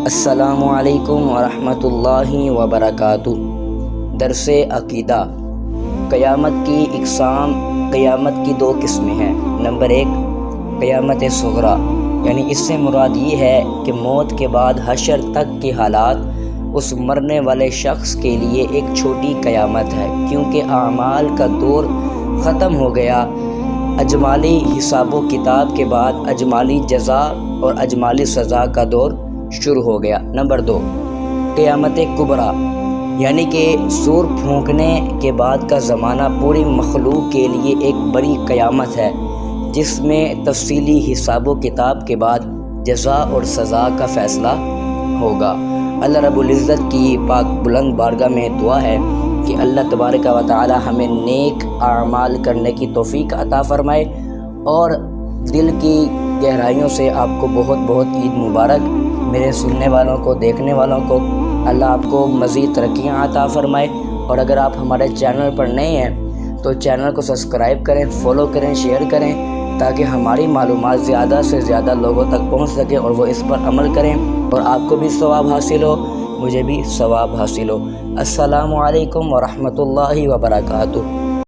السلام علیکم ورحمۃ اللہ وبرکاتہ۔ درس عقیدہ۔ قیامت کی اقسام۔ قیامت کی دو قسمیں ہیں۔ نمبر 1 قیامت صغریٰ، یعنی اس سے مراد یہ ہے کہ موت کے بعد حشر تک کے حالات اس مرنے والے شخص کے لیے ایک چھوٹی قیامت ہے، کیونکہ اعمال کا دور ختم ہو گیا۔ اجمالی حساب و کتاب کے بعد اجمالی جزا اور اجمالی سزا کا دور شروع ہو گیا۔ نمبر 2 قیامت کبریٰ، یعنی کہ سور پھونکنے کے بعد کا زمانہ پوری مخلوق کے لیے ایک بڑی قیامت ہے، جس میں تفصیلی حساب و کتاب کے بعد جزا اور سزا کا فیصلہ ہوگا۔ اللہ رب العزت کی پاک بلند بارگاہ میں دعا ہے کہ اللہ تبارک و تعالی ہمیں نیک اعمال کرنے کی توفیق عطا فرمائے، اور دل کی گہرائیوں سے آپ کو بہت بہت عید مبارک۔ میرے سننے والوں کو، دیکھنے والوں کو اللہ آپ کو مزید ترقیاں عطا فرمائے، اور اگر آپ ہمارے چینل پر نئے ہیں تو چینل کو سبسکرائب کریں، فالو کریں، شیئر کریں، تاکہ ہماری معلومات زیادہ سے زیادہ لوگوں تک پہنچ سکے اور وہ اس پر عمل کریں، اور آپ کو بھی ثواب حاصل ہو، مجھے بھی ثواب حاصل ہو۔ السلام علیکم ورحمۃ اللہ وبرکاتہ۔